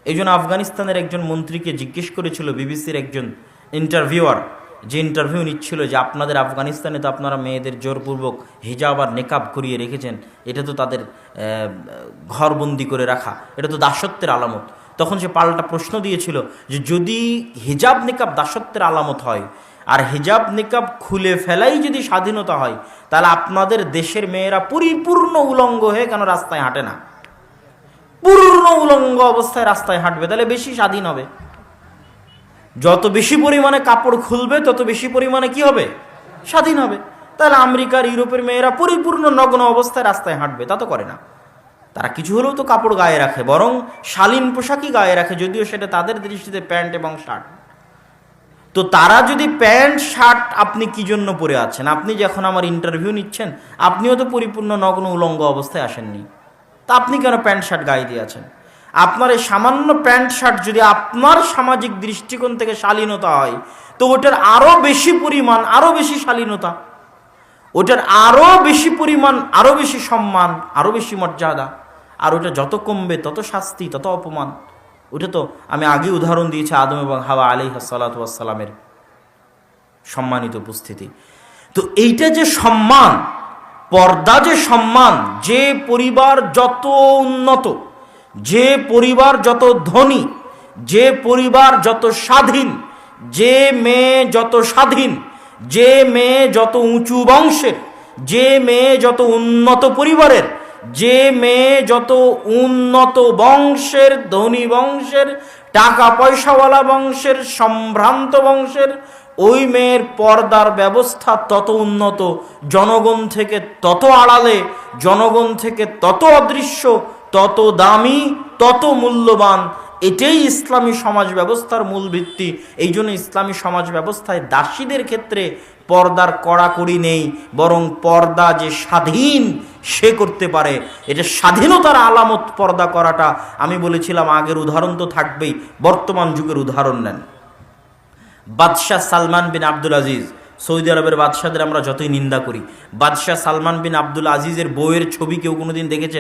এই জন্য আফগানিস্তানের একজন মন্ত্রীকে জিজ্ঞেস করেছিল বিবিসির একজন ইন্টারভিউয়ার, যে ইন্টারভিউ নিচ্ছিল, যে আপনাদের আফগানিস্তানে তো আপনারা মেয়েদের জোরপূর্বক হিজাব আর নেকাব করিয়ে রেখেছেন, এটা তো তাদের ঘরবন্দি করে রাখা, এটা তো দাসত্বের আলামত। তখন সে পাল্টা প্রশ্ন দিয়েছিল যে যদি হিজাব নেকাব দাসত্বের আলামত হয় আর হিজাব নেকাব খুলে ফেলাই যদি স্বাধীনতা হয়, তাহলে আপনাদের দেশের মেয়েরা পরিপূর্ণ উলঙ্গ হয়ে কেন রাস্তায় হাঁটে না? পূর্ণ উলঙ্গ অবস্থায় রাস্তায় হাঁটবে, তাহলে বেশি স্বাধীন হবে। যত বেশি পরিমাণে কাপড় খুলবে তত বেশি পরিমাণে কি হবে? স্বাধীন হবে। তাহলে আমেরিকার ইউরোপের মেয়েরা পরিপূর্ণ নগ্ন অবস্থায় রাস্তায় হাঁটবে, তা তো করে না। তারা কিছু হলেও তো কাপড় গায়ে রাখে, বরং শালীন পোশাকই গায়ে রাখে, যদিও সেটা তাদের দৃষ্টিতে প্যান্ট এবং শার্ট। তো তারা যদি প্যান্ট শার্ট, আপনি কি জন্য পরে আছেন? আপনি যখন আমার ইন্টারভিউ নিচ্ছেন, আপনিও তো পরিপূর্ণ নগ্ন উলঙ্গ অবস্থায় আসেননি, তা আপনি কেন প্যান্ট শার্ট গায়ে দিয়ে আছেন? আপনার এই সামান্য প্যান্ট শার্ট যদি আপনার সামাজিক দৃষ্টিকোণ থেকে শালীনতা হয়, তো ওটার আরও বেশি পরিমাণ, আরও বেশি শালীনতা, ওটার আরও বেশি পরিমাণ, আরও বেশি সম্মান, আরও বেশি মর্যাদা। আর ওটা যত কমবে তত শাস্তি, তত অপমান। ওটা তো আমি আগে উদাহরণ দিয়েছি আদম এবং হাওয়া আলাইহিস সালাতু ওয়াস সালামের সম্মানিত উপস্থিতি। তো এইটা যে সম্মান, পর্দা যে সম্মান, যে পরিবার যত উন্নত, যে পরিবার যত ধনী, যে পরিবার যত স্বাধীন, যে মেয়ে যত স্বাধীন, যে মেয়ে যত উঁচু বংশের, যে মেয়ে যত উন্নত পরিবারের, যে মেয়ে যত উন্নত বংশের, ধনী বংশের, টাকা পয়সাওয়ালা বংশের, সম্ভ্রান্ত বংশের, ওই মেয়ের পর্দার ব্যবস্থা তত উন্নত, জনগণ থেকে তত আড়ালে, জনগণ থেকে তত অদৃশ্য, তত দামি, তত মূল্যবান। এটাই ইসলামী সমাজ ব্যবস্থার মূল ভিত্তি। এই জন্য ইসলামী সমাজ ব্যবস্থায় দাসীদের ক্ষেত্রে পর্দার কড়াকড়ি নেই, বরং পর্দা যে স্বাধীন সে করতে পারে, এটা স্বাধীনতার আলামত পর্দা করাটা। আমি বলেছিলাম আগের উদাহরণ তো থাকবেই, বর্তমান যুগের উদাহরণ নেন। বাদশাহ সালমান বিন আব্দুল আজিজ, সৌদি আরবের বাদশাদের আমরা যতই নিন্দা করি, বাদশাহ সালমান বিন আব্দুল আজিজের বউয়ের ছবি কেউ কোনোদিন দেখেছেন?